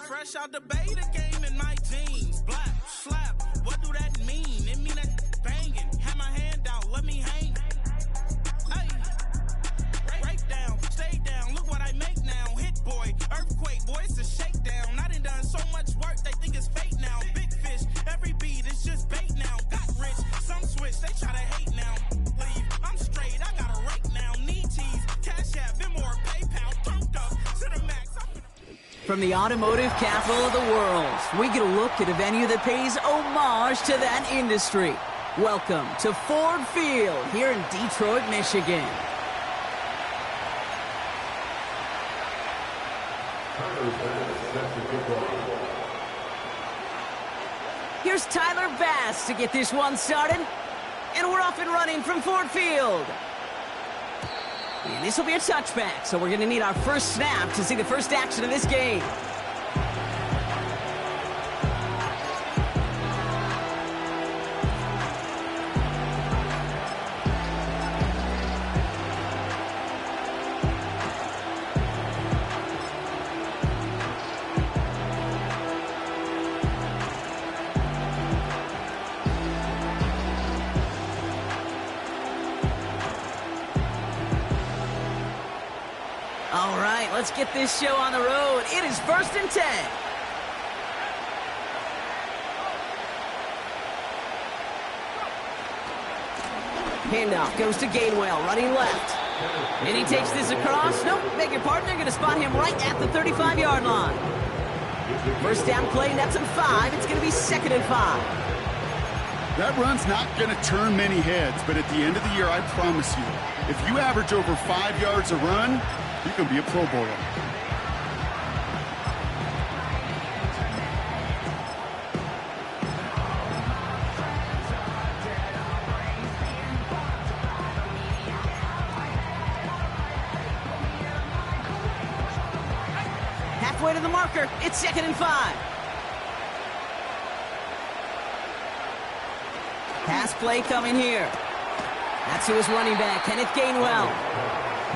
Fresh out the beta game in my jeans. Black, slap, what do that mean? It mean that banging. Have my hand out, let me hang. Hey, break down, stay down, look what I make now. Hit boy, earthquake, boy, it's a shakedown. I done so much work, they think it's fake now. Big fish, every beat is just bait now. Got rich, some switch, they try to hate now. Leave, I'm straight, I got a rake now. Need cheese, cash app, Venmo or PayPal, turned up to the max. From the automotive capital of the world, we get a look at a venue that pays homage to that industry. Welcome to Ford Field here in Detroit, Michigan. Here's Tyler Bass to get this one started. And we're off and running from Ford Field. And this will be a touchback, so we're going to need our first snap to see the first action of this game. All right, let's get this show on the road. It is 1st and 10. Handoff goes to Gainwell, running left. And he takes this across. Nope, beg your pardon. They're going to spot him right at the 35-yard line. First down play, nets him 5. It's going to be 2nd and 5. That run's not going to turn many heads, but at the end of the year, I promise you, if you average over 5 yards a run, you can be a Pro Bowler. Halfway to the marker. It's 2nd and 5. Pass play coming here. That's who is running back, Kenneth Gainwell.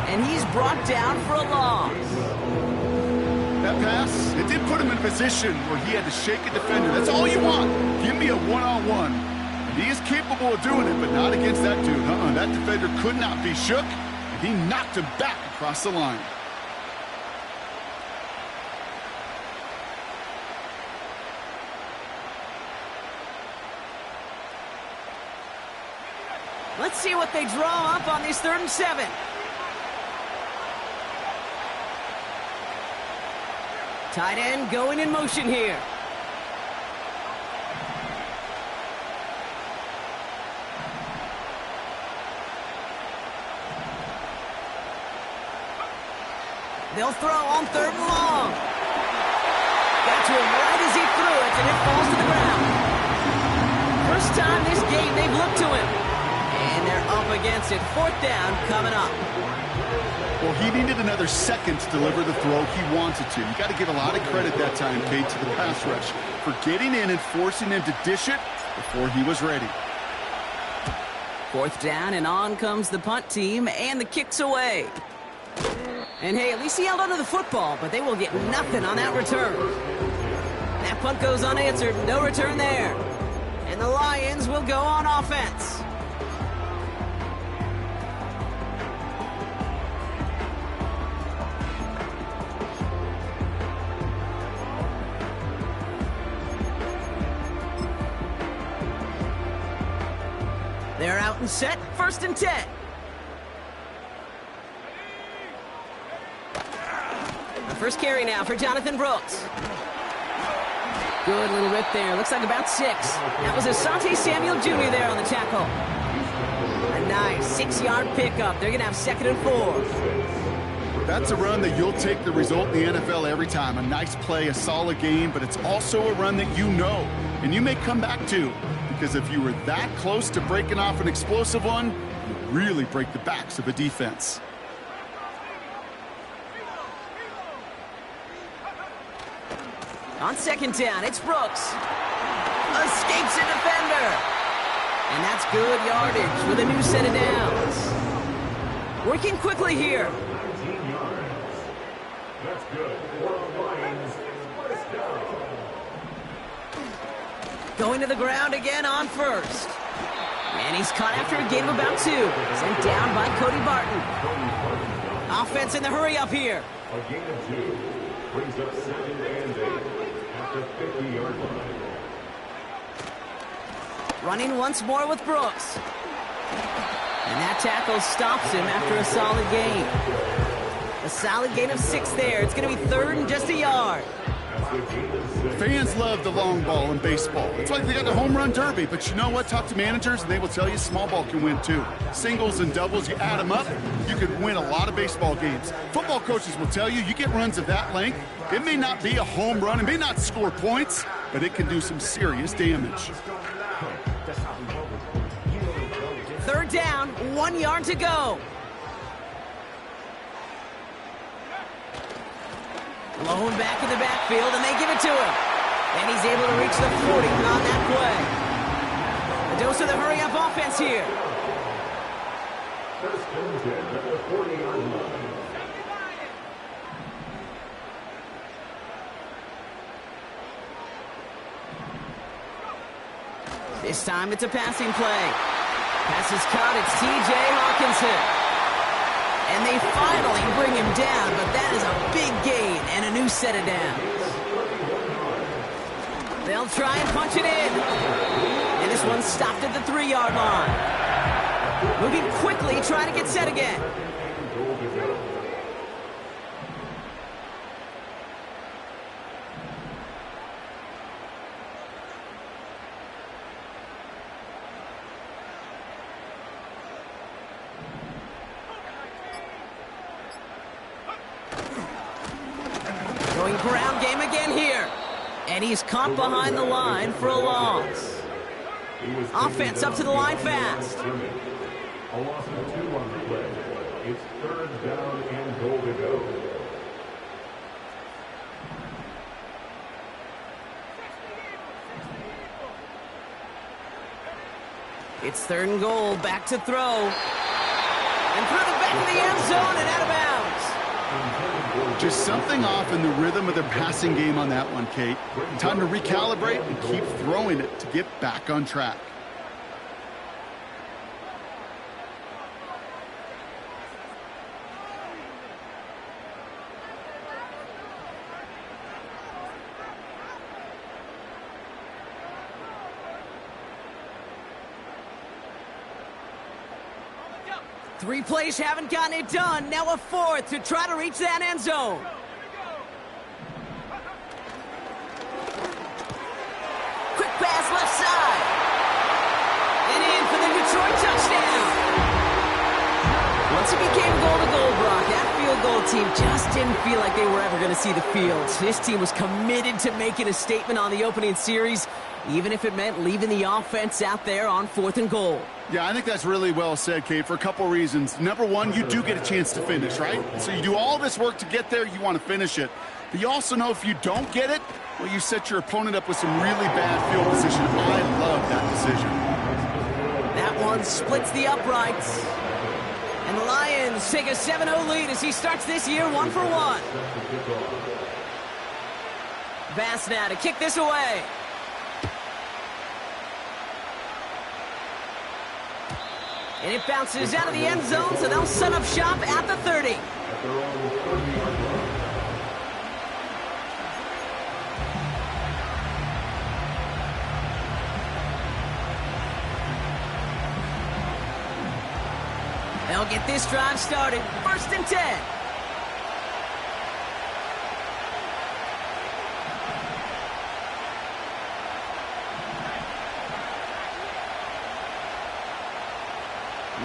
And he's brought down for a loss. That pass, it did put him in a position where he had to shake a defender. That's all you want. Give me a one-on-one. And he is capable of doing it, but not against that dude. That defender could not be shook, and he knocked him back across the line. Let's see what they draw up on this 3rd and 7. Tight end going in motion here. They'll throw on 3rd and long. Got to him right as he threw it, and it falls to the ground. First time this game they've looked to him. And they're up against it. 4th down coming up. Well, he needed another second to deliver the throw he wanted to. You got to give a lot of credit that time, Kate, to the pass rush for getting in and forcing him to dish it before he was ready. 4th down, and on comes the punt team, and the kick's away. And hey, at least he held onto the football, but they will get nothing on that return. That punt goes unanswered, no return there. And the Lions will go on offense. They're out and set, 1st and 10. The first carry now for Jonathan Brooks. Good little rip there. Looks like about 6. That was Asante Samuel Jr. there on the tackle. A nice 6-yard pickup. They're going to have 2nd and 4. That's a run that you'll take the result in the NFL every time. A nice play, a solid game, but it's also a run that you know, and you may come back to. Because if you were that close to breaking off an explosive one, you really break the backs of a defense. On 2nd down, it's Brooks. Escapes a defender. And that's good yardage with a new set of downs. Working quickly here. That's good. For the Lions, first down. Going to the ground again on first. And he's caught after a gain of about 2. Sent down by Cody Barton. Offense in the hurry up here. A gain of 2 brings up 2nd and 8 at the 50-yard line. Running once more with Brooks. And that tackle stops him after a solid gain. A solid gain of 6 there. It's going to be 3rd and just a yard. Fans love the long ball in baseball. It's like they got the home run derby, but you know what? Talk to managers, and they will tell you small ball can win too. Singles and doubles, you add them up, you could win a lot of baseball games. Football coaches will tell you, you get runs of that length, it may not be a home run, it may not score points, but it can do some serious damage. 3rd down, 1 yard to go. Blown back in the backfield, and they give it to him. And he's able to reach the 40 on that play. A dose of the hurry-up offense here. First and 10 at the 40-yard line. This time it's a passing play. Pass is caught. It's T.J. Hawkinson. And they finally bring him down, but that is a big gain and a new set of downs. They'll try and punch it in. And this one stopped at the 3-yard line. Moving quickly, trying to get set again. Going ground game again here. And he's caught behind the line for a loss. Offense up to the line fast. A loss of 2 on the play. It's 3rd down and goal to go. It's 3rd and goal. Back to throw. And through the back of the end zone and out of bounds. Just something off in the rhythm of their passing game on that one, Kate. Time to recalibrate and keep throwing it to get back on track. Three plays haven't gotten it done. Now a 4th to try to reach that end zone. Quick pass left side. And in for the Detroit touchdown. Once it became goal-to-goal, Brock, that field goal team just didn't feel like they were ever going to see the field. This team was committed to making a statement on the opening series, even if it meant leaving the offense out there on 4th and goal. Yeah, I think that's really well said, Kate, for a couple reasons. Number one, you do get a chance to finish, right? So you do all this work to get there, you want to finish it. But you also know if you don't get it, well, you set your opponent up with some really bad field position. I love that decision. That one splits the uprights. And the Lions take a 7-0 lead as he starts this year 1 for 1. Bass now to kick this away. And it bounces out of the end zone, so they'll set up shop at the 30. They'll get this drive started. 1st and 10.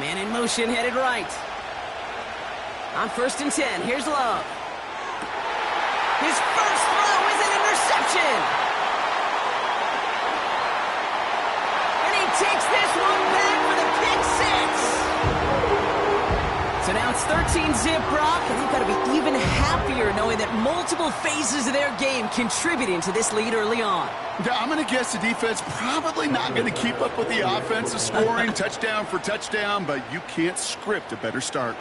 Man in motion, headed right. On 1st and 10, here's Love. His first throw is an interception. And he takes this one back for the pick 6. So now it's 13-zip, Brock, and they've got to be even happier knowing that multiple phases of their game contributing to this lead early on. Yeah, I'm going to guess the defense probably not going to keep up with the offensive scoring touchdown for touchdown, but you can't script a better start.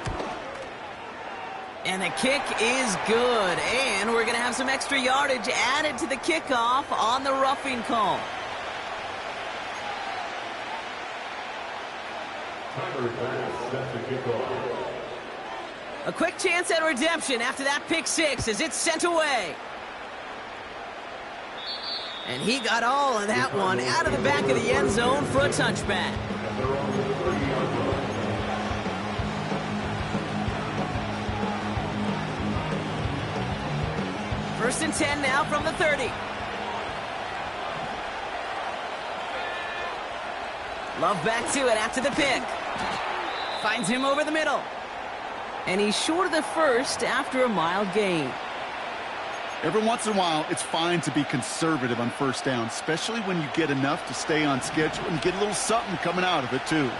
And the kick is good, and we're going to have some extra yardage added to the kickoff on the roughing call. Timer pass set to kick off. A quick chance at redemption after that pick six as it's sent away. And he got all of that one out of the back of the end zone for a touchback. And they're on to the 30-yard line. First and 10 now from the 30. Love back to it after the pick. Finds him over the middle. And he's short of the first after a mild gain. Every once in a while, it's fine to be conservative on first down, especially when you get enough to stay on schedule and get a little something coming out of it, too.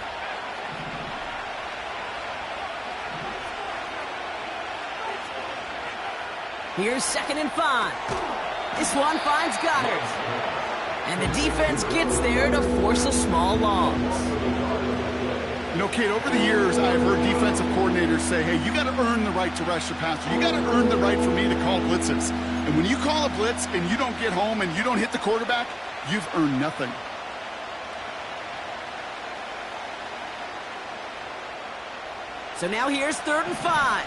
Here's 2nd and 5. This one finds Goddard. And the defense gets there to force a small loss. You know, Kate, over the years, I've heard defensive coordinators say, hey, you got to earn the right to rush your passer. You got to earn the right for me to call blitzes. And when you call a blitz and you don't get home and you don't hit the quarterback, you've earned nothing. So now here's 3rd and 5.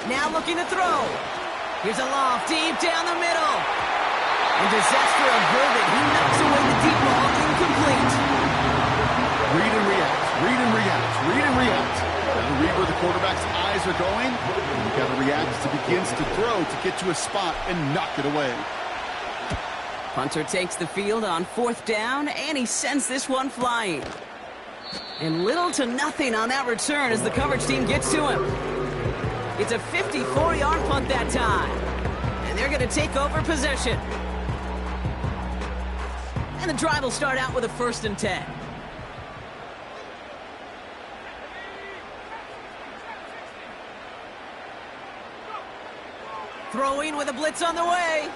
Now looking to throw. Here's a loft deep down the middle. And disaster averted. He knocks away the deep ball, incomplete. Read and react, read and react, read and react. Got to read where the quarterback's eyes are going. And you got to react as he begins to throw to get to a spot and knock it away. Punter takes the field on 4th down, and he sends this one flying. And little to nothing on that return as the coverage team gets to him. It's a 54-yard punt that time. And they're going to take over possession. And the drive will start out with a 1st and 10. Throwing with a blitz on the way.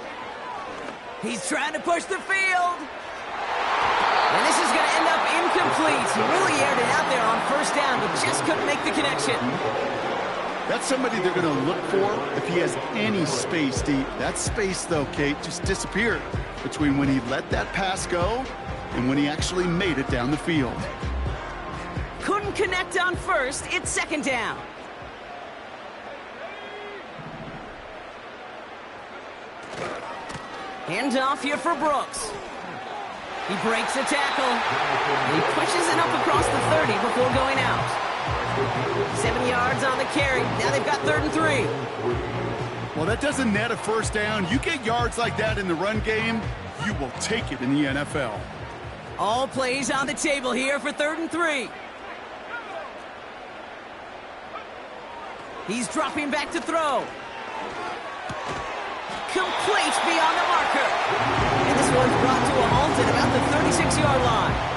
He's trying to push the field. And this is going to end up incomplete. He really aired it out there on 1st down, but just couldn't make the connection. That's somebody they're going to look for if he has any space deep. That space, though, Kate, just disappeared between when he let that pass go and when he actually made it down the field. Couldn't connect on 1st. It's 2nd down. Hand off here for Brooks. He breaks a tackle. He pushes it up across the 30 before going out. 7 yards on the carry. Now they've got 3rd and 3. Well, that doesn't net a 1st down. You get yards like that in the run game, you will take it in the NFL. All plays on the table here for 3rd and 3. He's dropping back to throw. Complete beyond the marker. And this one's brought to a halt at about the 36-yard line.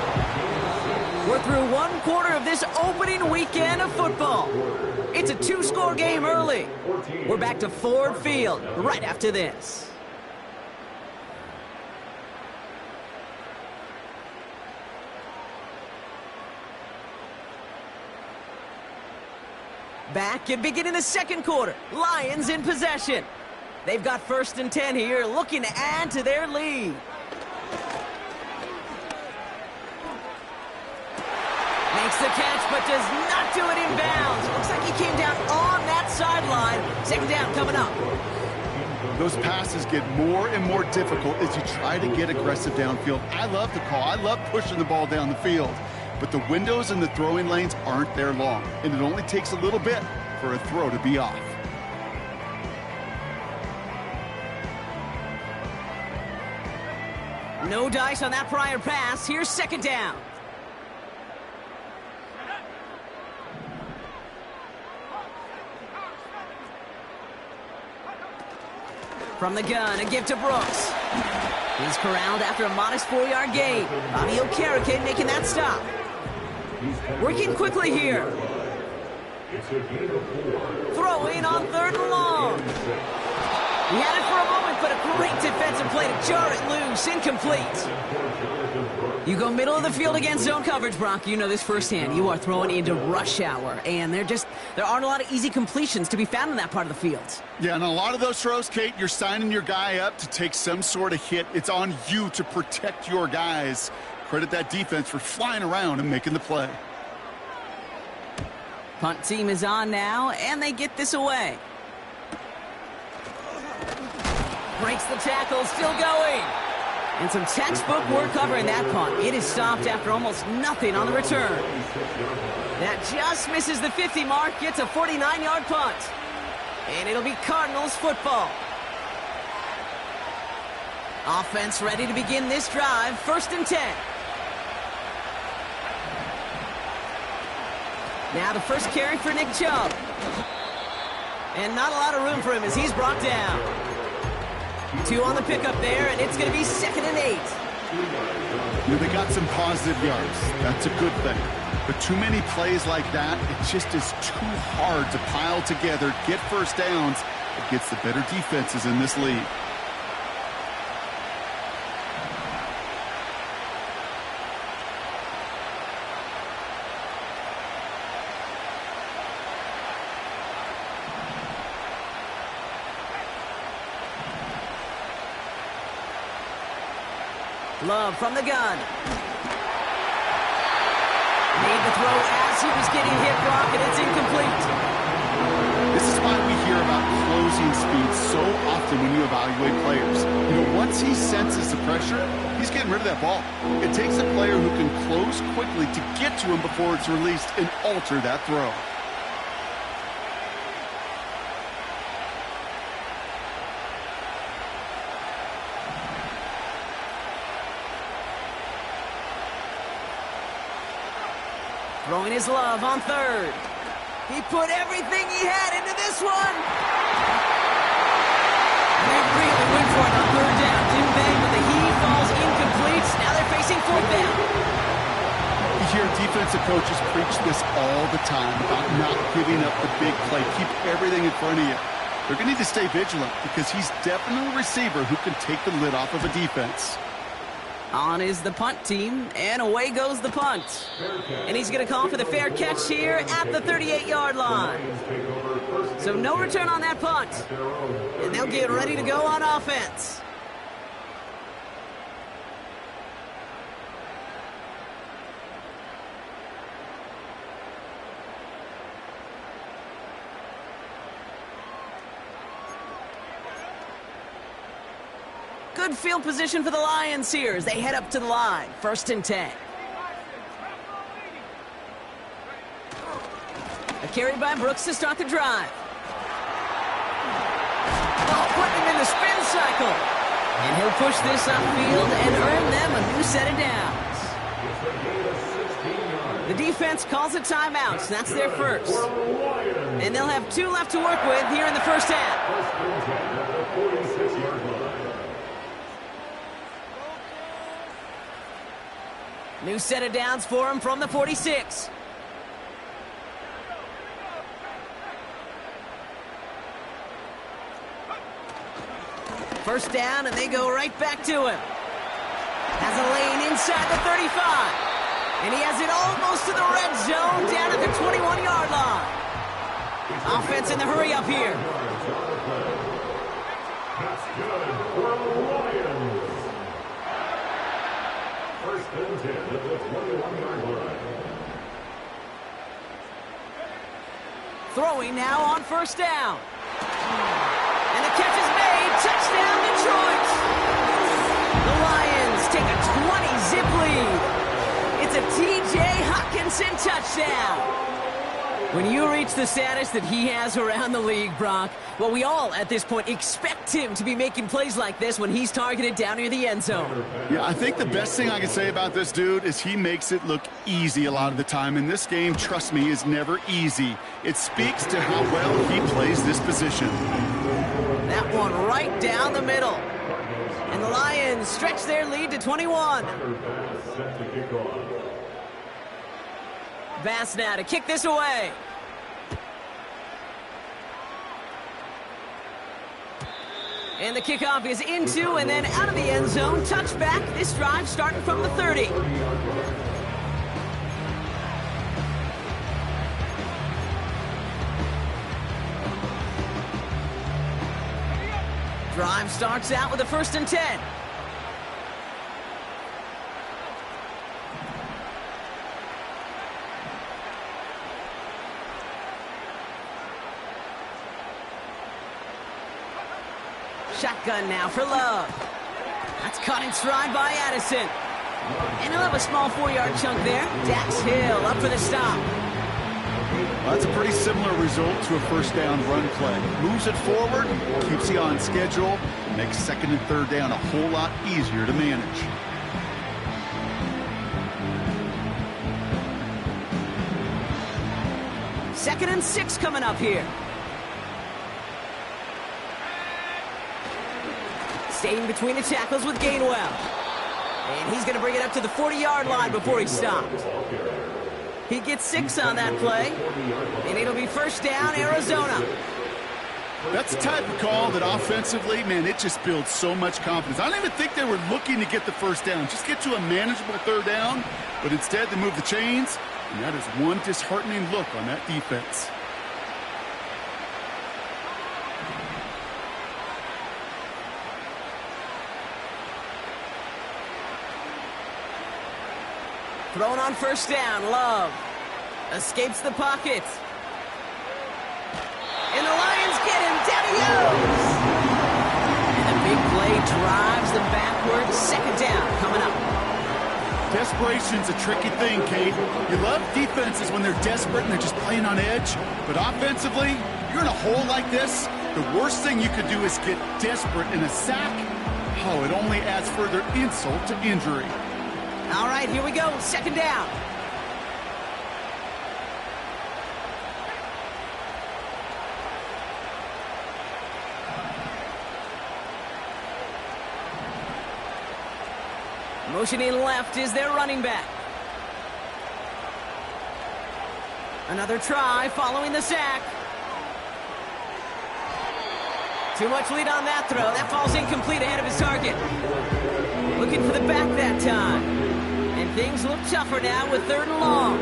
We're through 1 quarter of this opening weekend of football. It's a 2-score game early. We're back to Ford Field right after this. Back and beginning the 2nd quarter. Lions in possession. They've got 1st and 10 here, looking to add to their lead. Makes the catch, but does not do it in bounds. Looks like he came down on that sideline. 2nd down coming up. Those passes get more and more difficult as you try to get aggressive downfield. I love the call. I love pushing the ball down the field. But the windows in the throwing lanes aren't there long, and it only takes a little bit for a throw to be off. No dice on that prior pass. Here's 2nd down. From the gun, a give to Brooks. He's corralled after a modest 4-yard gain. Bobby Okereke making that stop. Working quickly here. Throwing on 3rd and long. He had it for a moment but a great defensive play to jar it loose. Incomplete. You go middle of the field against zone coverage, Brock. You know this firsthand. You are throwing into rush hour, and there aren't a lot of easy completions to be found in that part of the field. Yeah, and a lot of those throws, Kate, you're signing your guy up to take some sort of hit. It's on you to protect your guys. Credit that defense for flying around and making the play. Punt team is on now, and they get this away. Breaks the tackle, still going. And some textbook work covering that punt. It is stopped after almost nothing on the return. That just misses the 50 mark, gets a 49-yard punt. And it'll be Cardinals football. Offense ready to begin this drive, 1st and 10. Now the first carry for Nick Chubb. And not a lot of room for him as he's brought down. 2 on the pickup there, and it's going to be 2nd and 8. You know, they got some positive yards. That's a good thing. But too many plays like that, it just is too hard to pile together, get first downs against the better defenses in this league. Love from the gun. Made the throw as he was getting hit, Brock, and it's incomplete. This is why we hear about closing speed so often when you evaluate players. You know, once he senses the pressure, he's getting rid of that ball. It takes a player who can close quickly to get to him before it's released and alter that throw. Throwing his Love on 3rd. He put everything he had into this one. They really went for it on 3rd down, didn't they? But the heave falls incomplete. Now they're facing 4th down. You hear defensive coaches preach this all the time about not giving up the big play. Keep everything in front of you. They're going to need to stay vigilant because he's definitely a receiver who can take the lid off of a defense. On is the punt team, and away goes the punt. And he's going to call for the fair catch here at the 38-yard line. So no return on that punt. And they'll get ready to go on offense. Good field position for the Lions here as they head up to the line. 1st and 10. A carry by Brooks to start the drive. Oh, putting him in the spin cycle. And he'll push this upfield and earn them a new set of downs. The defense calls a timeout, so that's their first. And they'll have 2 left to work with here in the first half. New set of downs for him from the 46. First down, and they go right back to him. Has a lane inside the 35. And he has it almost to the red zone down at the 21-yard line. Offense in the hurry up here. That's good for the Lions. 1st and 10 at the 21-yard line. Throwing now on 1st down. And the catch is made. Touchdown, Detroit. The Lions take a 20-zip lead. It's a T.J. Hockenson touchdown. When you reach the status that he has around the league, Brock, well, we all at this point expect him to be making plays like this when he's targeted down near the end zone. Yeah, I think the best thing I can say about this dude is he makes it look easy a lot of the time. And this game, trust me, is never easy. It speaks to how well he plays this position. That one right down the middle. And the Lions stretch their lead to 21. Bass now to kick this away. And the kickoff is into and then out of the end zone. Touchback. This drive starting from the 30. Drive starts out with a 1st and 10. Shotgun now for Love. That's caught in stride by Addison. And he'll have a small 4-yard chunk there. Dax Hill up for the stop. Well, that's a pretty similar result to a 1st down run play. Moves it forward, keeps you on schedule, makes 2nd and 3rd down a whole lot easier to manage. Second and 6 coming up here. Staying between the tackles with Gainwell. And he's going to bring it up to the 40-yard line before he stops. He gets 6 on that play. And it'll be 1st down, Arizona. That's the type of call that offensively, man, it just builds so much confidence. I don't even think they were looking to get the 1st down. Just get to a manageable 3rd down. But instead, they move the chains. And that is one disheartening look on that defense. Thrown on 1st down, Love. Escapes the pocket. And the Lions get him, down he goes! And the big play drives them backwards. 2nd down coming up. Desperation's a tricky thing, Kate. You love defenses when they're desperate and they're just playing on edge. But offensively, you're in a hole like this, the worst thing you could do is get desperate in a sack. Oh, it only adds further insult to injury. All right, here we go. 2nd down. Motioning left is their running back. Another try following the sack. Too much lead on that throw. That falls incomplete ahead of his target. Looking for the back that time. And things look tougher now with 3rd and long.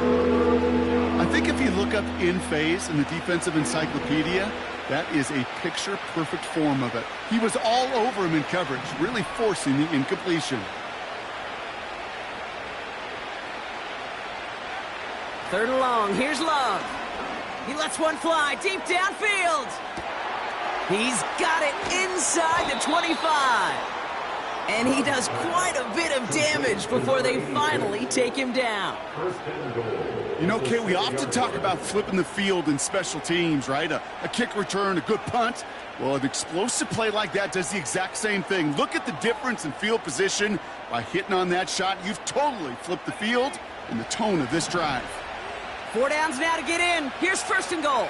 I think if you look up in phase in the defensive encyclopedia, that is a picture-perfect form of it. He was all over him in coverage, really forcing the incompletion. 3rd and long. Here's Love. He lets one fly deep downfield. He's got it inside the 25. And he does quite a bit of damage before they finally take him down. You know, Kay, we often talk about flipping the field in special teams, right? A kick return, a good punt. Well, an explosive play like that does the exact same thing. Look at the difference in field position. By hitting on that shot, you've totally flipped the field and the tone of this drive. 4 downs now to get in. Here's 1st and goal.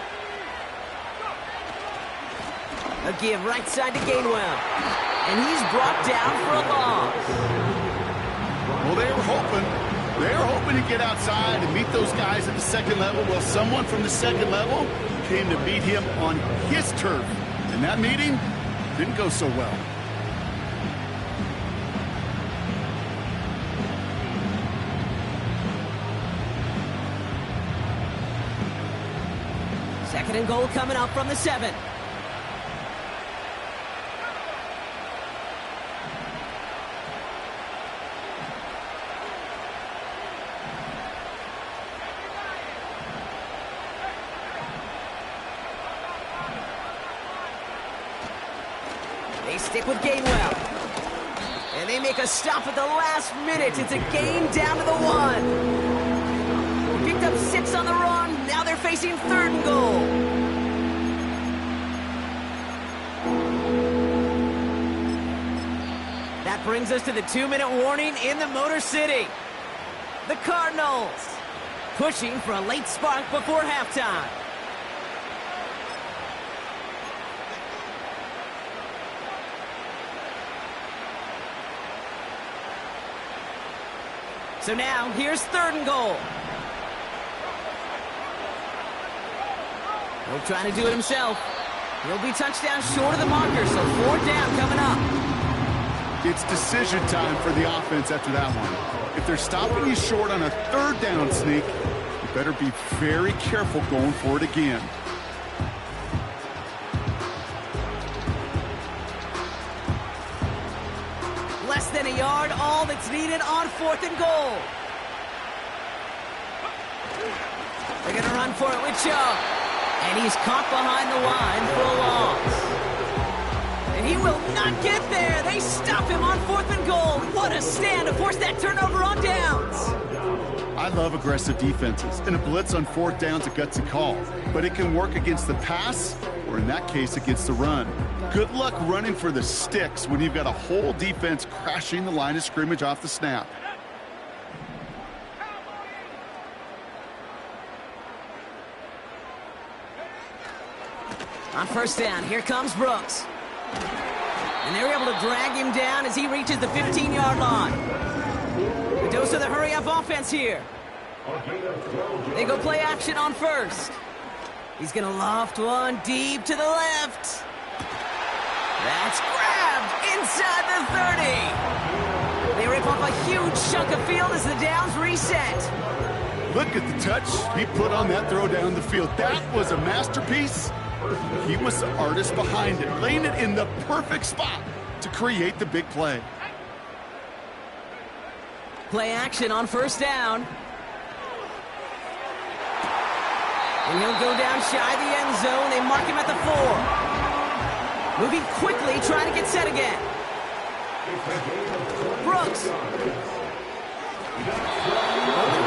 A give right side to Gainwell. And he's brought down for a loss. Well, they were hoping to get outside and meet those guys at the 2nd level. Well, someone from the 2nd level came to meet him on his turf. And that meeting didn't go so well. Second and goal coming up from the 7. They stick with Gainwell. And they make a stop at the last minute. It's a gain down to the 1. Picked up 6 on the run. Now they're facing 3rd and goal. That brings us to the 2-minute warning in the Motor City. The Cardinals pushing for a late spark before halftime. So now, here's 3rd and goal. He'll try to do it himself. He'll be touchdown short of the marker, so 4th down coming up. It's decision time for the offense after that one. If they're stopping you short on a 3rd down sneak, you better be very careful going for it again. Less than a yard, all that's needed on 4th and goal. They're going to run for it with Chubb. And he's caught behind the line for a loss. And he will not get there. They stop him on 4th and goal. What a stand to force that turnover on downs. I love aggressive defenses, and a blitz on 4th down's a gutsy call. But it can work against the pass, or in that case, against the run. Good luck running for the sticks when you've got a whole defense crashing the line of scrimmage off the snap. On 1st down, here comes Brooks. And they're able to drag him down as he reaches the 15-yard line. The dose of the hurry-up offense here. They go play action on 1st. He's going to loft one deep to the left. That's grabbed inside the 30. They rip off a huge chunk of field as the downs reset. Look at the touch he put on that throw down the field. That was a masterpiece. He was the artist behind it, laying it in the perfect spot to create the big play. Play action on 1st down. And he'll go down shy of the end zone. They mark him at the 4. Moving quickly, trying to get set again. Brooks. Only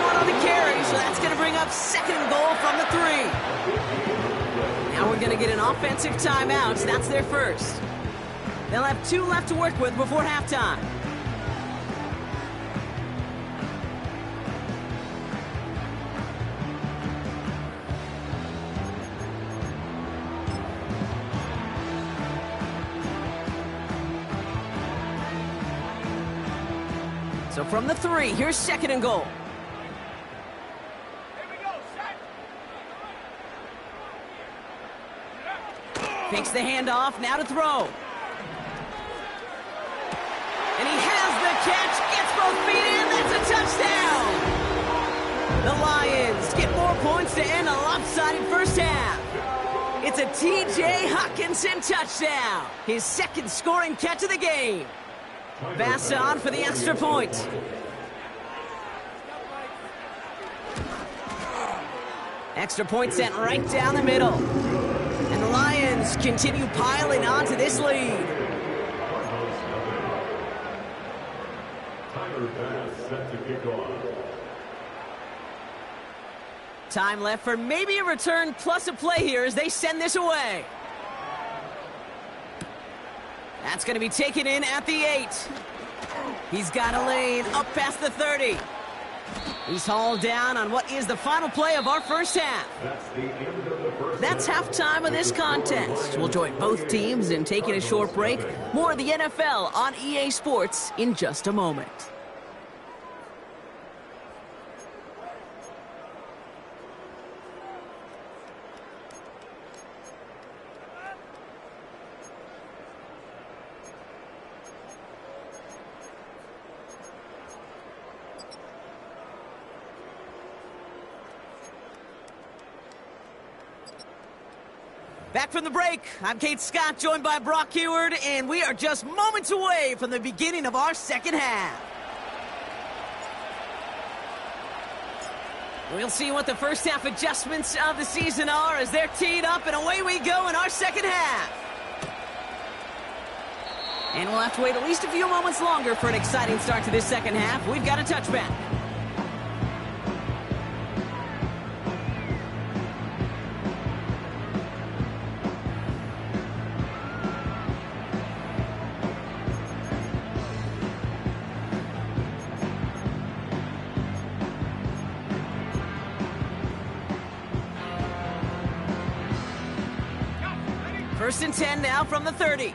1 on the carry, so that's going to bring up 2nd and goal from the 3. Now we're going to get an offensive timeout. That's their first. They'll have 2 left to work with before halftime. So from the 3, here's 2nd and goal. Takes the handoff, now to throw. And he has the catch, gets both feet in, that's a touchdown! The Lions get more points to end a lopsided first half. It's a T.J. Hockenson touchdown, his 2nd scoring catch of the game. Pass on for the extra point. Extra point sent right down the middle. And the Lions continue piling on to this lead. Time left for maybe a return plus a play here as they send this away. That's going to be taken in at the 8. He's got a lane up past the 30. He's hauled down on what is the final play of our first half. That's halftime of this contest. We'll join both teams in taking a short break. More of the NFL on EA Sports in just a moment. Back from the break, I'm Kate Scott, joined by Brock Heward, and we are just moments away from the beginning of our second half. We'll see what the first half adjustments of the season are as they're teed up, and away we go in our second half. And we'll have to wait at least a few moments longer for an exciting start to this second half. We've got a touchback. First and 10 now from the 30.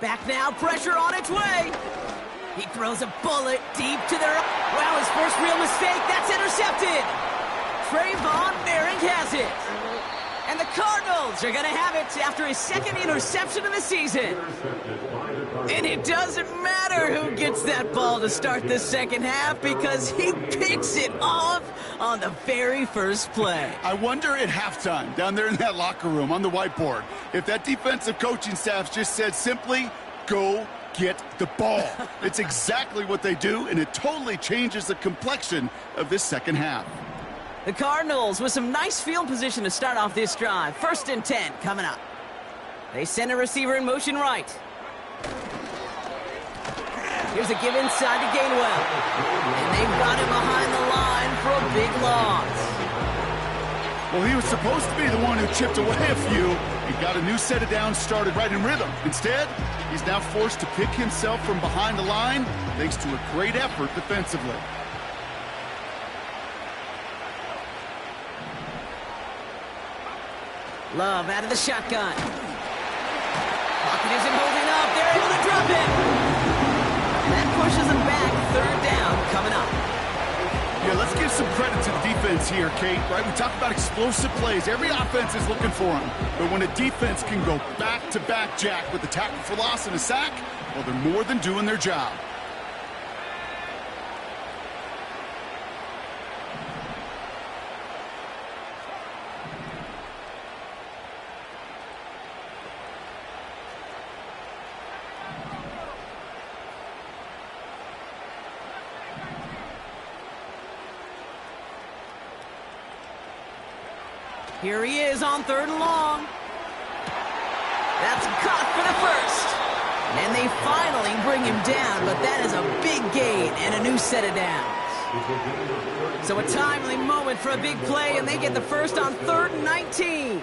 Back now, pressure on its way. He throws a bullet deep to their... Wow, his first real mistake. That's intercepted. Trayvon Merrick has it. And the Cardinals are going to have it after his second interception of the season. And it doesn't matter who gets that ball to start the second half because he picks it off on the very first play. I wonder at halftime, down there in that locker room on the whiteboard, if that defensive coaching staff just said simply, go get the ball. It's exactly what they do, and it totally changes the complexion of this second half. The Cardinals with some nice field position to start off this drive. 1st and 10 coming up. They send a receiver in motion right. Here's a give inside to Gainwell. And they've got him behind the line for a big loss. Well, he was supposed to be the one who chipped away a few. He got a new set of downs started right in rhythm. Instead, he's now forced to pick himself from behind the line thanks to a great effort defensively. Love out of the shotgun. Pocket isn't holding up. They're able to drop it. And that pushes them back. 3rd down coming up. Yeah, let's give some credit to the defense here, Kate, right? We talk about explosive plays. Every offense is looking for them. But when a defense can go back-to-back, Jack, with a tackle for loss and a sack, well, they're more than doing their job. Here he is on 3rd and long. That's caught for the first. And they finally bring him down, but that is a big gain and a new set of downs. So a timely moment for a big play, and they get the first on 3rd and 19.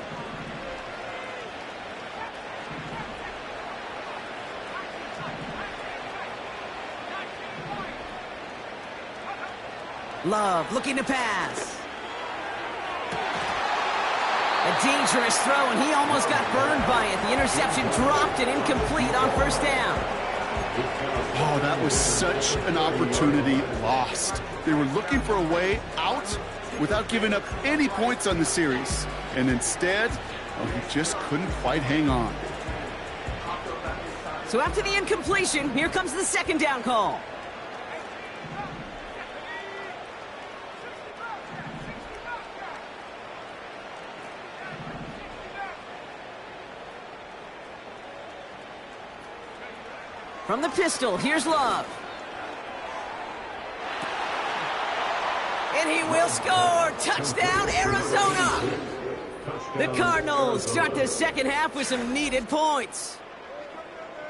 Love looking to pass. A dangerous throw, and he almost got burned by it. The interception dropped and incomplete on 1st down. Oh, that was such an opportunity lost. They were looking for a way out without giving up any points on the series. And instead, well, he just couldn't quite hang on. So after the incompletion, here comes the 2nd down call. From the pistol, here's Love. And he will score! Touchdown, Arizona! The Cardinals start the second half with some needed points.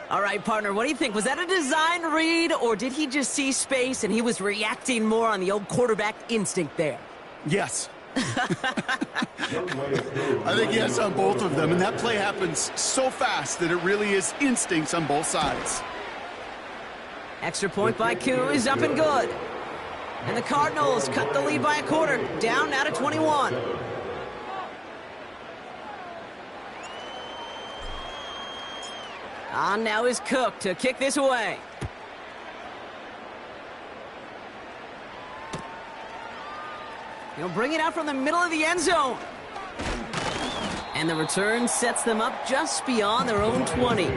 All right, partner, what do you think? Was that a design read, or did he just see space and he was reacting more on the old quarterback instinct there? Yes. I think yes on both of them, and that play happens so fast that it really is instincts on both sides. Extra point by Koo is up and good. And the Cardinals cut the lead by a quarter, down now to 21. On now is Cook to kick this away. He'll bring it out from the middle of the end zone. And the return sets them up just beyond their own 20.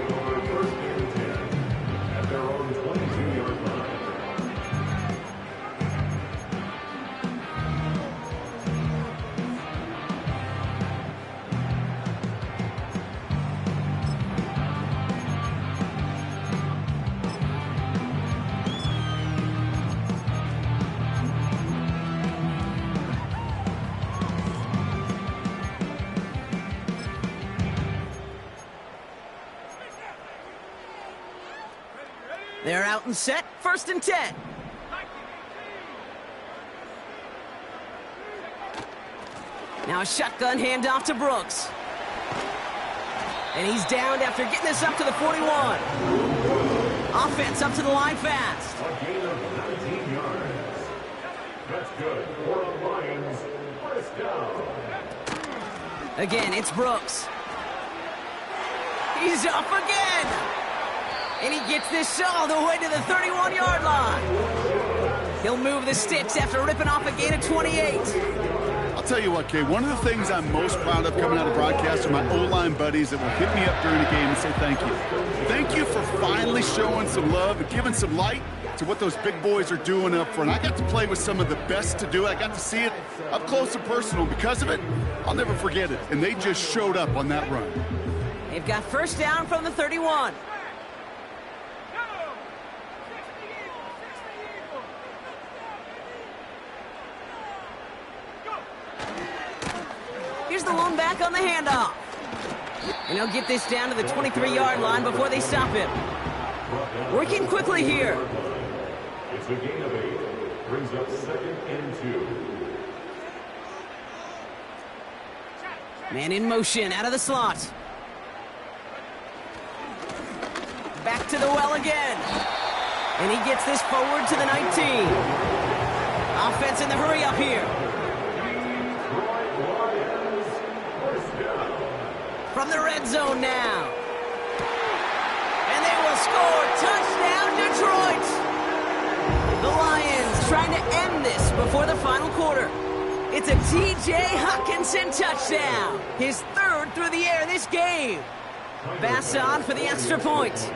They're out and set, 1st and 10. Now a shotgun handoff to Brooks. And he's downed after getting this up to the 41. Offense up to the line fast. A gain of 19 yards. That's good for the Lions. 1st down. Again, it's Brooks. He's up again. And he gets this all the way to the 31-yard line. He'll move the sticks after ripping off a gain of 28. I'll tell you what, Kay, one of the things I'm most proud of coming out of broadcast are my O-line buddies that will hit me up during the game and say thank you. Thank you for finally showing some love and giving some light to what those big boys are doing up front. I got to play with some of the best to do it. I got to see it up close and personal. Because of it, I'll never forget it. And they just showed up on that run. They've got first down from the 31. Here's the lone back on the handoff. And he'll get this down to the 23-yard line before they stop him. Working quickly here. It's a gain of 8. Brings up 2nd and 2. Man in motion out of the slot. Back to the well again. And he gets this forward to the 19. Offense in the hurry up here. From the red zone now. And they will score. Touchdown, Detroit. The Lions trying to end this before the final quarter. It's a T.J. Hockenson touchdown. His 3rd through the air this game. Bass on for the extra point.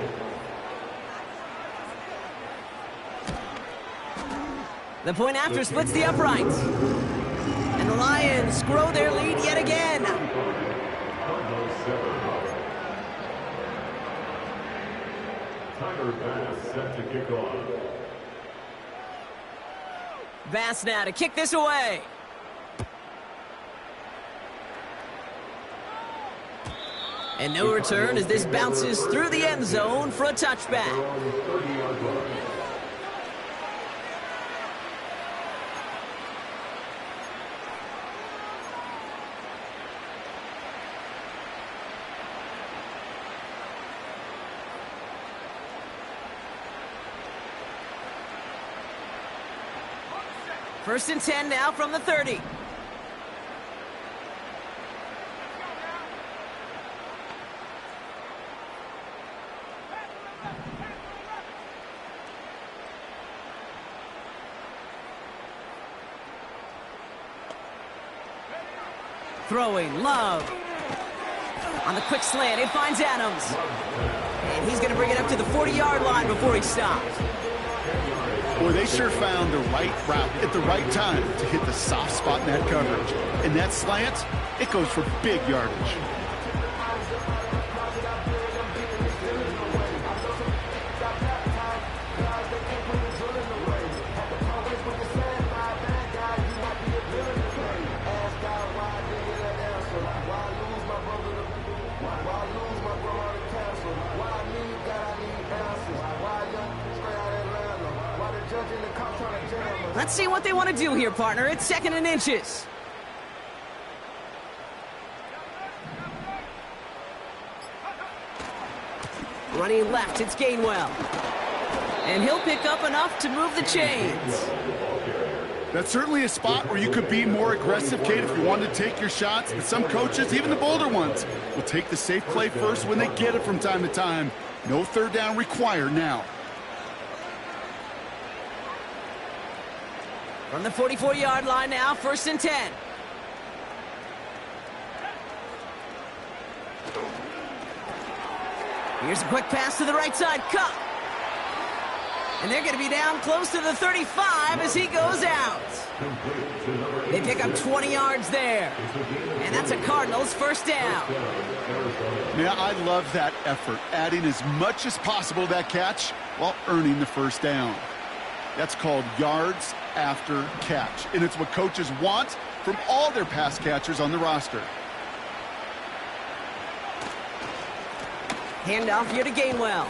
The point after splits the uprights. And the Lions grow their lead yet again. Tyler Bass set to kick off. Bass now to kick this away. And no return as this bounces through the end zone for a touchback. First and 10 now from the 30. Throwing, Love. On the quick slant, it finds Adams. And he's going to bring it up to the 40-yard line before he stops. Boy, they sure found the right route at the right time to hit the soft spot in that coverage. And that slant, it goes for big yardage. Let's see what they want to do here, partner. It's 2nd and inches. Running left, it's Gainwell. And he'll pick up enough to move the chains. That's certainly a spot where you could be more aggressive, Kate, if you wanted to take your shots. But some coaches, even the bolder ones, will take the safe play first when they get it from time to time. No 3rd down required now. From the 44-yard line now, 1st and 10. Here's a quick pass to the right side. Cup. And they're going to be down close to the 35 as he goes out. They pick up 20 yards there. And that's a Cardinals 1st down. Yeah, I love that effort, adding as much as possible to that catch while earning the 1st down. That's called yards after catch. And it's what coaches want from all their pass catchers on the roster. Handoff here to Gainwell.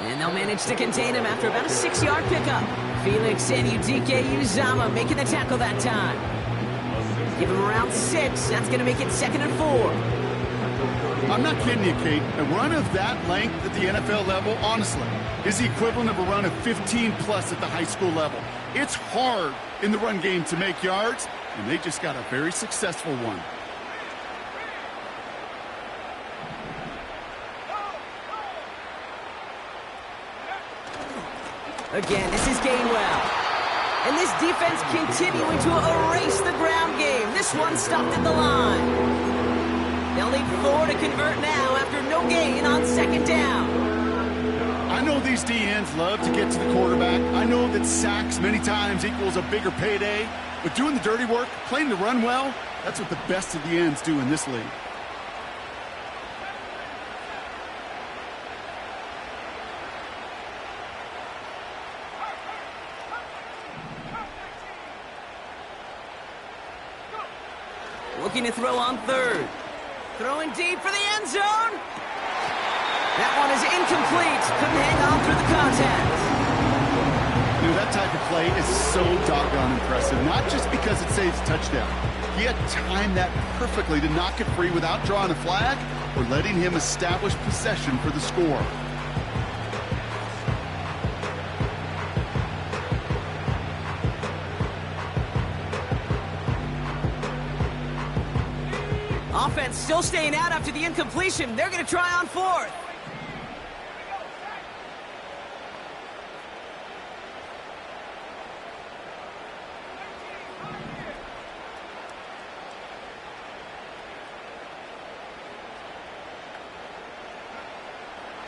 And they'll manage to contain him after about a 6-yard pickup. Felix and Udike Uzama making the tackle that time. Give him around 6. That's going to make it 2nd and 4. I'm not kidding you, Kate. A run of that length at the NFL level, honestly, is the equivalent of a run of 15-plus at the high school level. It's hard in the run game to make yards, and they just got a very successful one. Again, this is Gainwell. And this defense continuing to erase the ground game. This one stopped at the line. They'll need 4 to convert now after no gain on second down. I know these DNs love to get to the quarterback. I know that sacks many times equals a bigger payday. But doing the dirty work, playing the run well, that's what the best of the ends do in this league. Looking to throw on third. Throwing deep for the end zone. That one is incomplete. Couldn't hang on through the contact. Dude, that type of play is so doggone impressive. Not just because it saves a touchdown. He had timed that perfectly to knock it free without drawing a flag or letting him establish possession for the score. Offense still staying out after the incompletion. They're going to try on fourth.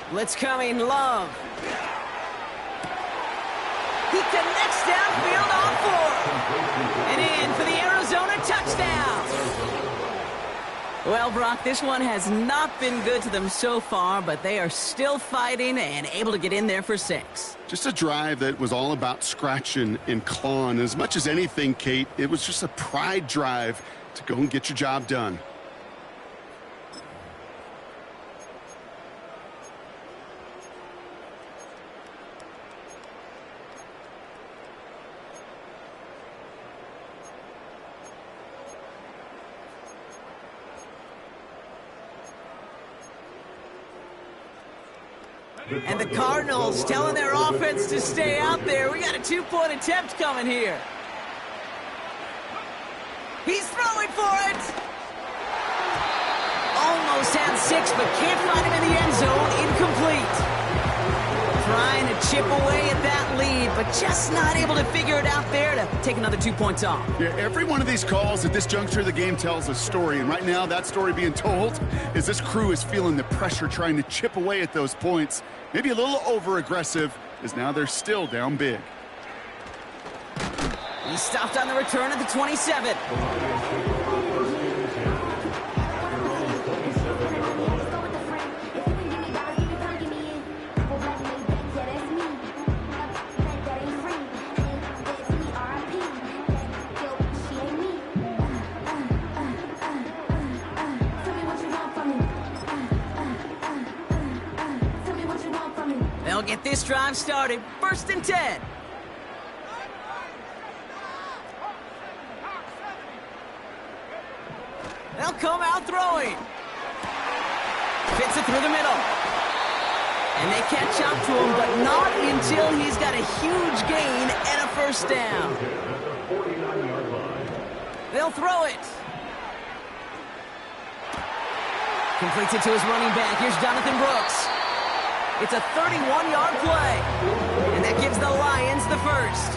Blitz coming, Love. He connects downfield on fourth. And in for the Arizona touchdown. Well, Brock, this one has not been good to them so far, but they are still fighting and able to get in there for 6. Just a drive that was all about scratching and clawing. As much as anything, Kate, it was just a pride drive to go and get your job done. And the Cardinals telling their offense to stay out there. We got a 2-point attempt coming here. He's throwing for it. Almost had 6, but can't find him in the end zone. Incomplete. Trying to chip away at that lead, but just not able to figure it out there to take another 2 points off. Yeah, every one of these calls at this juncture of the game tells a story, and right now that story being told is this crew is feeling the pressure trying to chip away at those points. Maybe a little over-aggressive, as now they're still down big. He stopped on the return at the 27. They'll get this drive started. 1st and 10. They'll come out throwing. Fits it through the middle. And they catch up to him, but not until he's got a huge gain and a 1st down. They'll throw it. Completes it to his running back. Here's Jonathan Brooks. It's a 31-yard play, and that gives the Lions the 1st.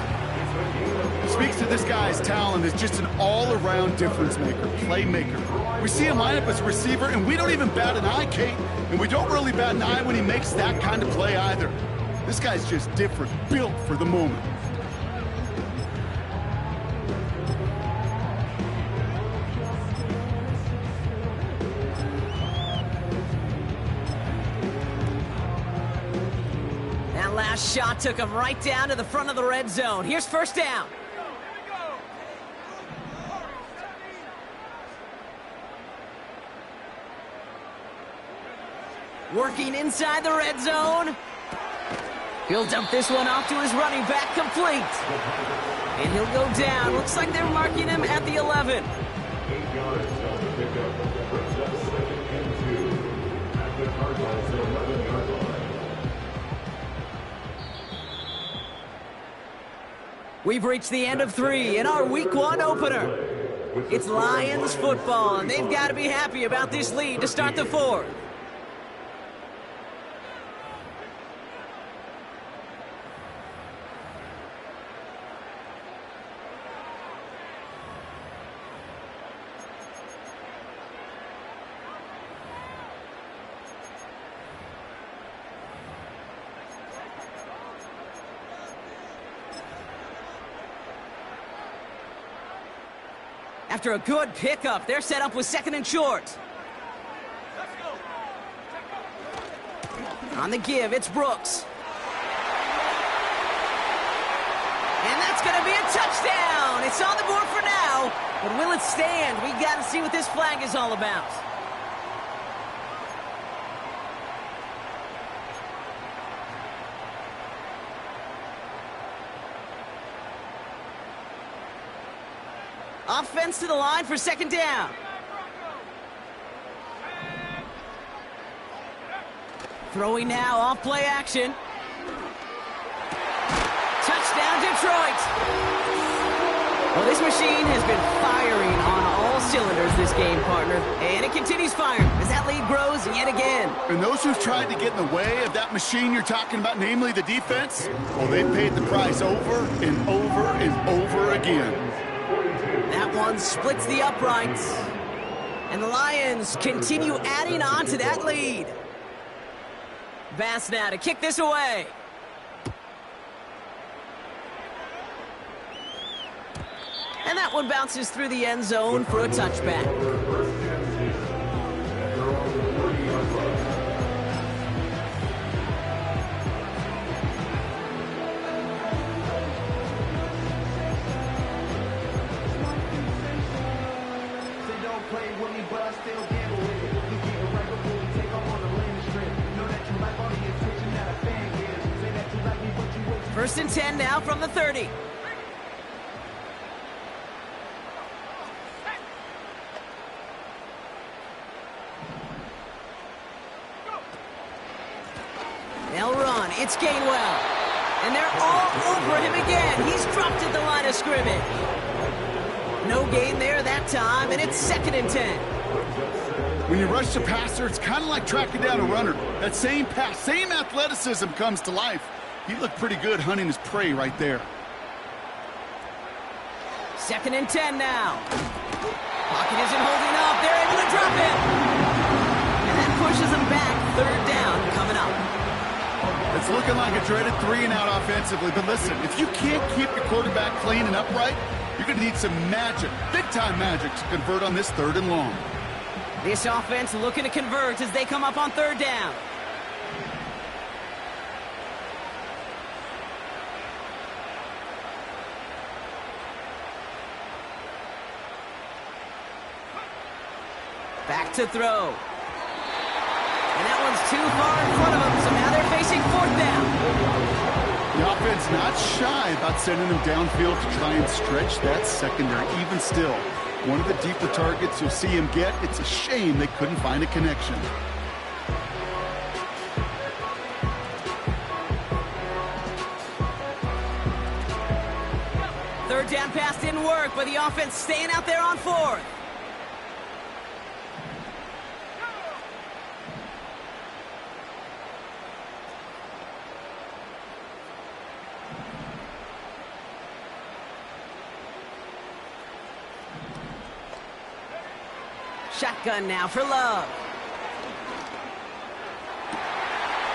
Speaks to this guy's talent as just an all-around difference maker, playmaker. We see him line up as a receiver, and we don't even bat an eye, Kate, and we don't really bat an eye when he makes that kind of play either. This guy's just different, built for the moment. Last shot took him right down to the front of the red zone. Here's 1st down. Working inside the red zone. He'll dump this one off to his running back, complete. And he'll go down. Looks like they're marking him at the 11. 8 yards on the pickup. Brings up 2nd and 2 at the Cardinals' 11-yard line. We've reached the end of 3 in our Week 1 opener. It's Lions football, and they've got to be happy about this lead to start the 4th. After a good pickup, they're set up with 2nd and short. On the give, it's Brooks. And that's going to be a touchdown. It's on the board for now. But will it stand? We got to see what this flag is all about. Offense to the line for 2nd down. Throwing now, off play action. Touchdown, Detroit. Well, this machine has been firing on all cylinders this game, partner. And it continues firing as that lead grows yet again. And those who've tried to get in the way of that machine you're talking about, namely the defense, well, they paid the price over and over and over again. That one splits the uprights. And the Lions continue adding on to that lead. Bass now to kick this away. And that one bounces through the end zone for a touchback. First and 10 now from the 30. They'll run. It's Gainwell. And they're all over him again. He's dropped at the line of scrimmage. No gain there that time, and it's 2nd and 10. When you rush the passer, it's kind of like tracking down a runner. That same pass, same athleticism comes to life. He looked pretty good hunting his prey right there. 2nd and 10 now. Pocket isn't holding up. They're able to drop it. And that pushes them back. 3rd down coming up. It's looking like a dreaded 3-and-out offensively. But listen, if you can't keep your quarterback clean and upright, you're going to need some magic, big-time magic, to convert on this 3rd and long. This offense looking to convert as they come up on 3rd down. Back to throw. And that one's too far in front of them, so now they're facing 4th down. The offense not shy about sending them downfield to try and stretch that secondary. Even still, one of the deeper targets you'll see him get. It's a shame they couldn't find a connection. Third down pass didn't work, but the offense staying out there on 4th. Shotgun now for Love.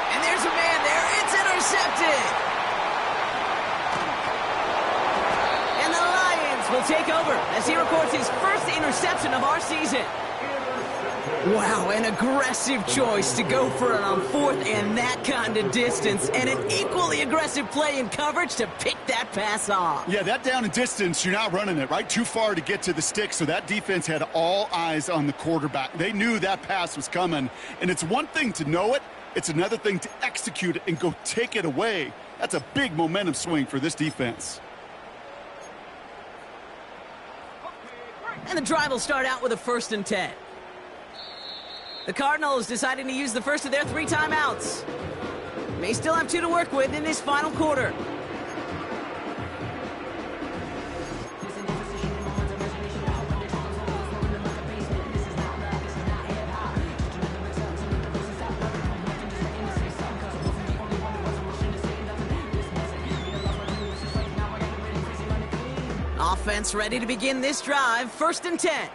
And there's a man there. It's intercepted. And the Lions will take over as he records his first interception of our season. Wow, an aggressive choice to go for it on 4th and that kind of distance. And an equally aggressive play in coverage to pick that pass off. Yeah, that down and distance, you're not running it, right? Too far to get to the stick, so that defense had all eyes on the quarterback. They knew that pass was coming, and it's one thing to know it, it's another thing to execute it and go take it away. That's a big momentum swing for this defense. And the drive will start out with a 1st and 10. The Cardinals deciding to use the first of their 3 timeouts. May still have 2 to work with in this final quarter. Offense ready to begin this drive. 1st and 10.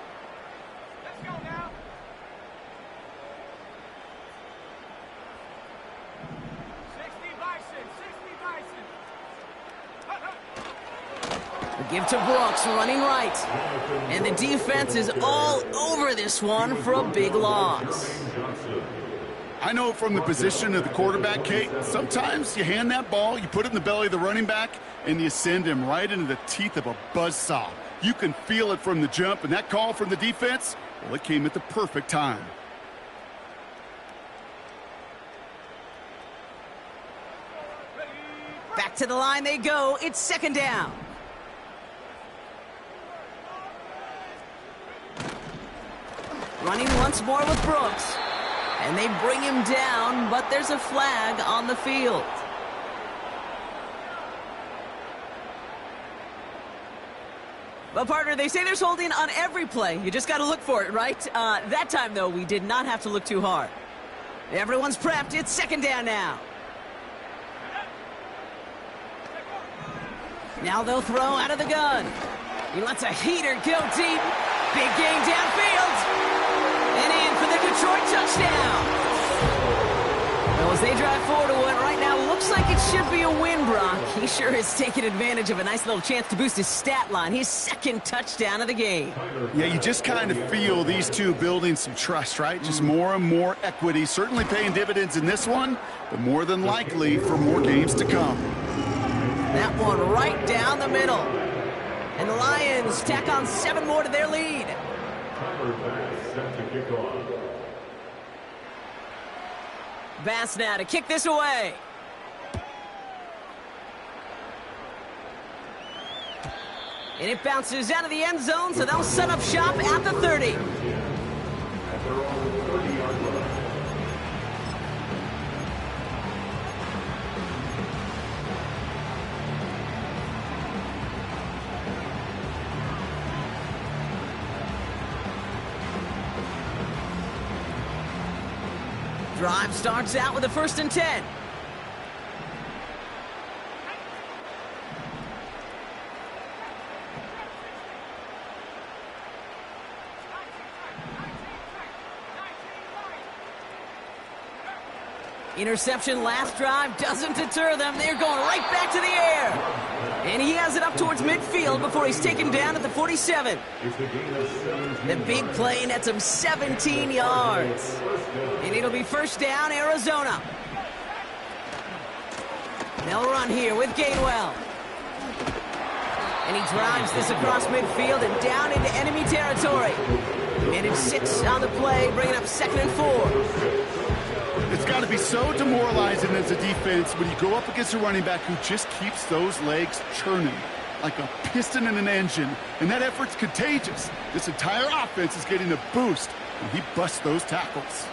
Give to Brooks, running right. And the defense is all over this one for a big loss. I know from the position of the quarterback, Kate, sometimes you hand that ball, you put it in the belly of the running back, and you send him right into the teeth of a buzzsaw. You can feel it from the jump, and that call from the defense, well, it came at the perfect time. Back to the line they go. It's second down. Running once more with Brooks. And they bring him down, but there's a flag on the field. But, partner, they say there's holding on every play. You just got to look for it, right? That time, though, we did not have to look too hard. Everyone's prepped. It's second down now. Now they'll throw out of the gun. He lets a heater go deep. Big gain downfield. And in for the Detroit touchdown. Well, as they drive forward to what right now looks like it should be a win, Brock. He sure is taking advantage of a nice little chance to boost his stat line. His second touchdown of the game. Yeah, you just kind of feel these two building some trust, right? Just more and more equity. Certainly paying dividends in this one, but more than likely for more games to come. That one right down the middle. And the Lions tack on 7 more to their lead. Bass now to kick this away. And it bounces out of the end zone, so they'll set up shop at the 30. Drive starts out with a 1st and 10. Interception last drive doesn't deter them. They're going right back to the air. And he has it up towards midfield before he's taken down at the 47. The big play nets him 17 yards. And it'll be first down, Arizona. They'll run here with Gainwell. And he drives this across midfield and down into enemy territory. Managed 6 on the play, bringing up 2nd and 4. It's got to be so demoralizing as a defense when you go up against a running back who just keeps those legs churning like a piston in an engine, and that effort's contagious. This entire offense is getting a boost when he busts those tackles.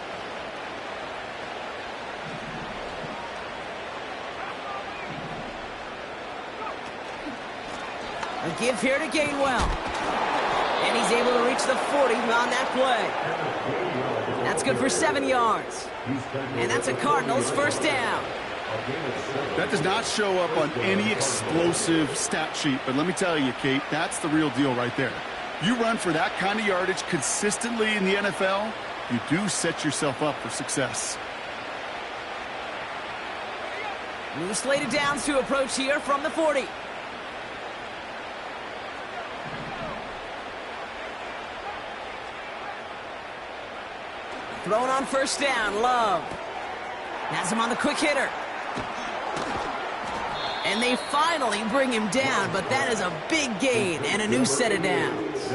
A give here to Gainwell. And he's able to reach the 40 on that play. That's good for 7 yards. And that's a Cardinals first down. That does not show up on any explosive stat sheet, but let me tell you, Kate, that's the real deal right there. You run for that kind of yardage consistently in the NFL, you do set yourself up for success. New slated downs to approach here from the 40. Thrown on first down, Love. Has him on the quick hitter. And they finally bring him down, but that is a big gain and a new set of downs.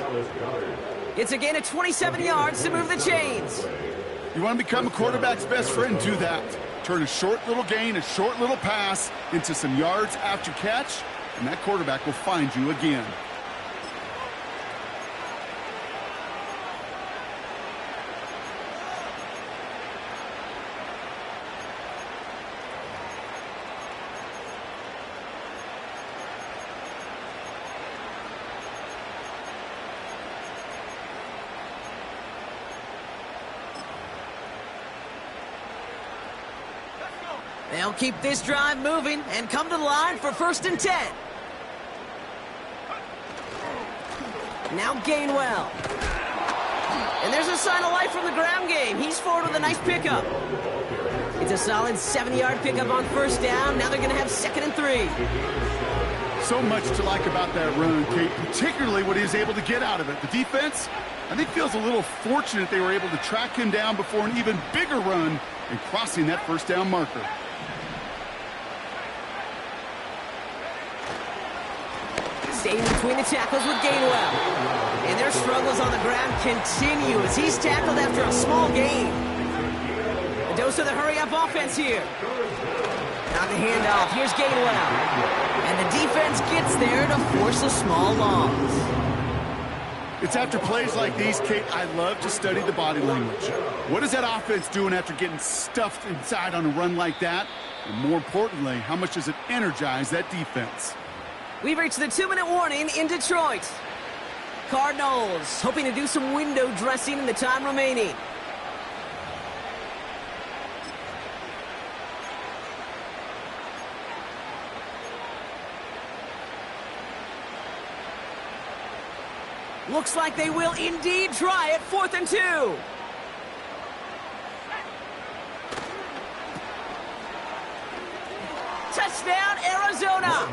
It's a gain of 27 yards to move the chains. You want to become a quarterback's best friend? Do that. Turn a short little gain, a short little pass into some yards after catch, and that quarterback will find you again. They'll keep this drive moving and come to the line for 1st and 10. Now Gainwell. And there's a sign of life from the ground game. He's forward with a nice pickup. It's a solid 7-yard pickup on first down. Now they're going to have 2nd and 3. So much to like about that run, Kate, particularly what he was able to get out of it. The defense, I think, feels a little fortunate they were able to track him down before an even bigger run and crossing that first down marker. Staying between the tackles with Gainwell. And their struggles on the ground continue as he's tackled after a small gain. A dose of the hurry-up offense here. On the handoff, here's Gainwell. And the defense gets there to force a small loss. It's after plays like these, Kate, I love to study the body language. What is that offense doing after getting stuffed inside on a run like that? And more importantly, how much does it energize that defense? We've reached the 2-minute warning in Detroit. Cardinals hoping to do some window dressing in the time remaining. Looks like they will indeed try it. 4th and 2. Touchdown, Arizona.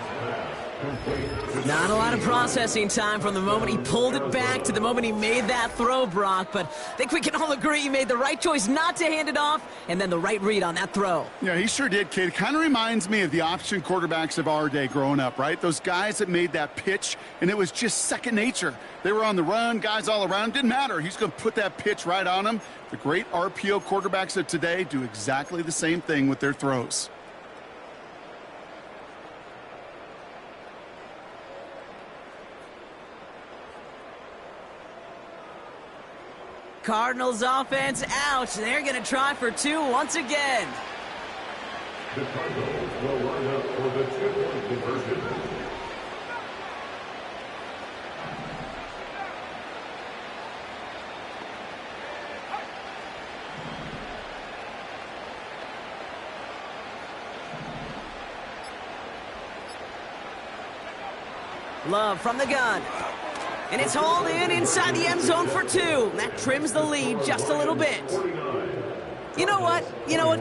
Not a lot of processing time from the moment he pulled it back to the moment he made that throw, Brock, but I think we can all agree he made the right choice not to hand it off and then the right read on that throw. Yeah, he sure did, Kate. It kind of reminds me of the option quarterbacks of our day growing up, right? Those guys that made that pitch, and it was just second nature. They were on the run, guys all around. Didn't matter. He's going to put that pitch right on them. The great RPO quarterbacks of today do exactly the same thing with their throws. Cardinals offense out. They're going to try for 2 once again. The Cardinals will line up for the 2-point conversion. Love from the gun. And it's hauled in inside the end zone for 2. That trims the lead just a little bit. You know what?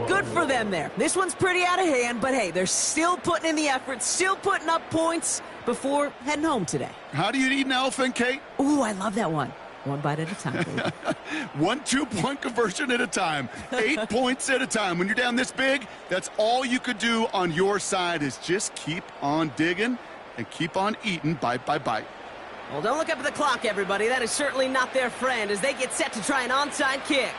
Good for them there. This one's pretty out of hand, but hey, they're still putting in the effort, still putting up points before heading home today. How do you eat an elephant, Kate? Ooh, I love that one. One bite at a time, baby. 1 2-point conversion at a time. 8 points at a time. When you're down this big, that's all you could do on your side is just keep on digging and keep on eating bite by bite. Well, don't look up at the clock, everybody. That is certainly not their friend as they get set to try an onside kick.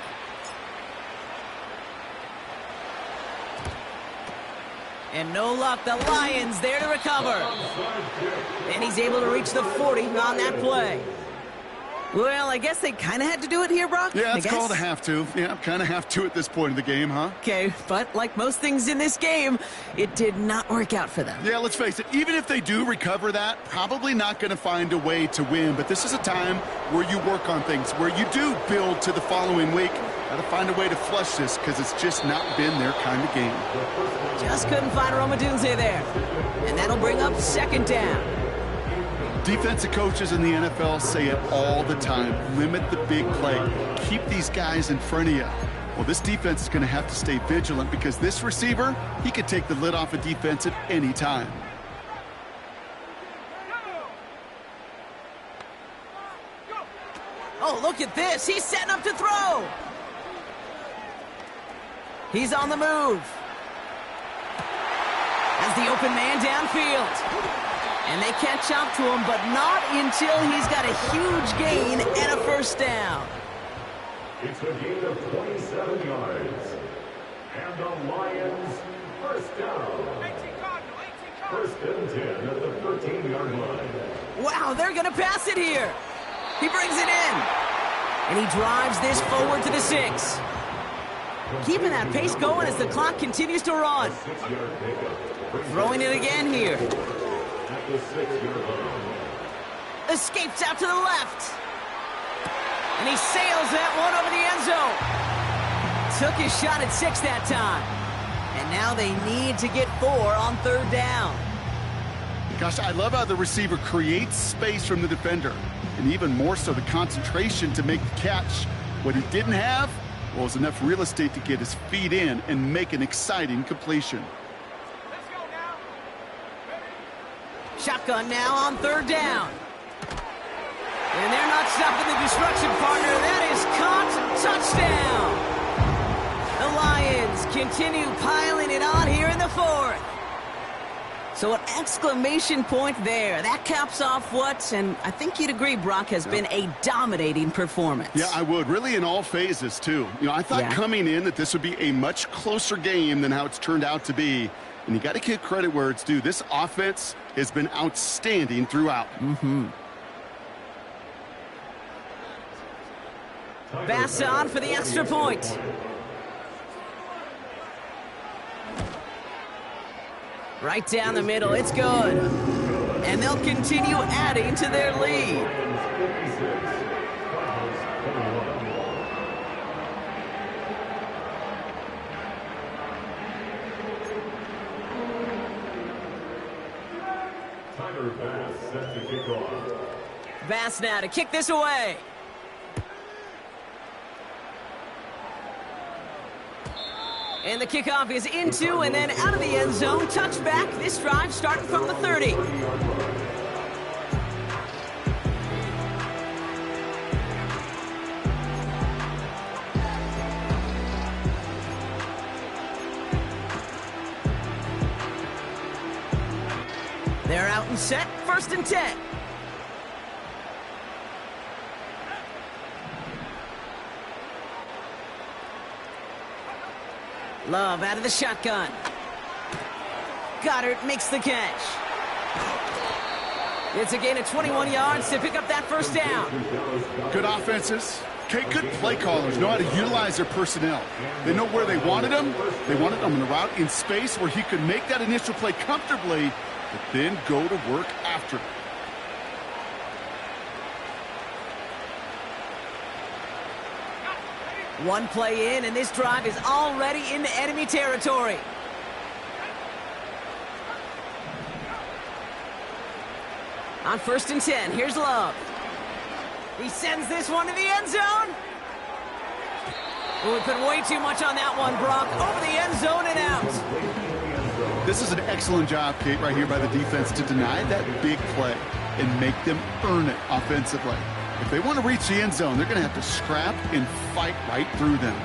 And no luck, the Lions there to recover. And he's able to reach the 40 on that play. Well, I guess they kind of had to do it here, Brock. Yeah, it's called a have to. Yeah, kind of have to at this point in the game, huh? Okay, but like most things in this game, it did not work out for them. Yeah, let's face it, even if they do recover that, probably not going to find a way to win. But this is a time where you work on things, where you do build to the following week. Got to find a way to flush this because it's just not been their kind of game. Just couldn't find Romadunze there. And that'll bring up 2nd down. Defensive coaches in the NFL say it all the time. Limit the big play. Keep these guys in front of you. Well, this defense is going to have to stay vigilant because this receiver, he could take the lid off a defense at any time. Oh, look at this. He's setting up to throw. He's on the move. As the open man downfield. And they catch up to him, but not until he's got a huge gain and a 1st down. It's a gain of 27 yards. And the Lions, 1st down. 1st and 10 at the 13-yard line. Wow, they're going to pass it here. He brings it in. And he drives this forward to the 6. Keeping that pace going as the clock continues to run. Throwing it again here. Escapes out to the left. And he sails that one over the end zone. Took his shot at 6 that time. And now they need to get 4 on 3rd down. Gosh, I love how the receiver creates space from the defender. And even more so, the concentration to make the catch. What he didn't have was enough real estate to get his feet in and make an exciting completion. Shotgun now on third down. And they're not stopping the destruction, partner. That is caught. Touchdown. The Lions continue piling it on here in the fourth. So an exclamation point there. That caps off what, and I think you'd agree, Brock, has been a dominating performance. Yeah, I would. Really in all phases, too. I thought coming in that this would be a much closer game than how it's turned out to be. And you got to give credit where it's due. This offense has been outstanding throughout. Bass on for the extra point. Right down the middle, it's good. And they'll continue adding to their lead. Bass set to kick off. Bass now to kick this away. And the kickoff is into and then out of the end zone. Touchback. This drive starting from the 30. They're out and set. 1st and 10. Love out of the shotgun. Goddard makes the catch. It's a gain of 21 yards to pick up that 1st down. Good offenses. Okay, good play callers know how to utilize their personnel. They know where they wanted them. They wanted them in a route in space where he could make that initial play comfortably, but then go to work after it. One play in, and this drive is already into enemy territory. On 1st and 10, here's Love. He sends this one to the end zone. Oh, we put way too much on that one, Brock. Over the end zone and out. This is an excellent job, Kate, right here by the defense to deny that big play and make them earn it offensively. If they want to reach the end zone, they're going to have to scrap and fight right through them.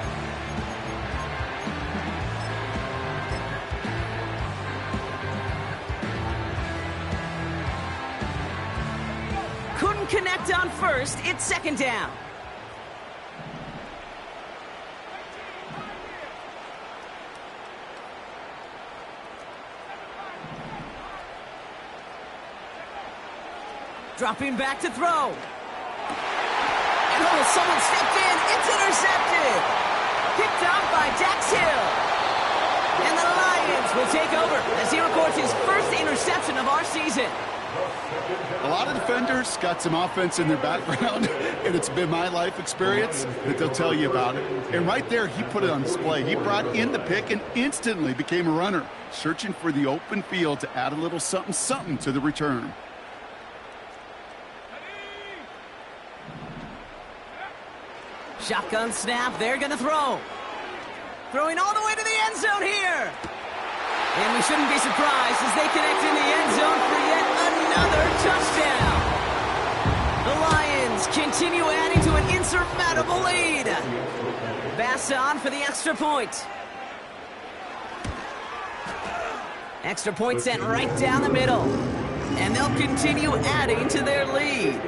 Couldn't connect on 1st. It's 2nd down. Dropping back to throw. Oh, someone stepped in. It's intercepted. Picked off by Dax Hill. And the Lions will take over as he records his 1st interception of our season. A lot of defenders got some offense in their background, and it's been my life experience that they'll tell you about it. And right there, he put it on display. He brought in the pick and instantly became a runner, searching for the open field to add a little something to the return. Shotgun snap, they're going to throw. Throwing all the way to the end zone here. And we shouldn't be surprised as they connect in the end zone for yet another touchdown. The Lions continue adding to an insurmountable lead. Bass on for the extra point. Extra point sent right down the middle. And they'll continue adding to their lead.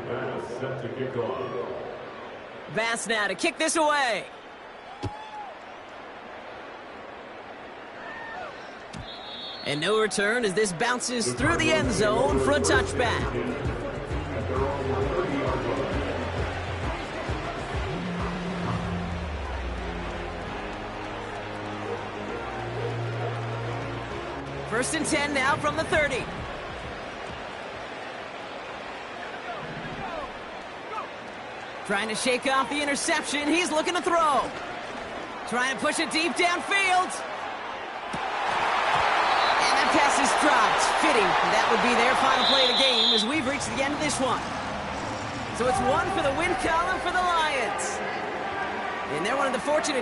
Bass set to kick off. Bass now to kick this away. And no return as this bounces through the end zone for a touchback. First and 10 now from the 30. Trying to shake off the interception. He's looking to throw. Trying to push it deep downfield. And that pass is dropped. Fitting. That would be their final play of the game as we've reached the end of this one. So it's one for the win column for the Lions. And they're one of the fortunate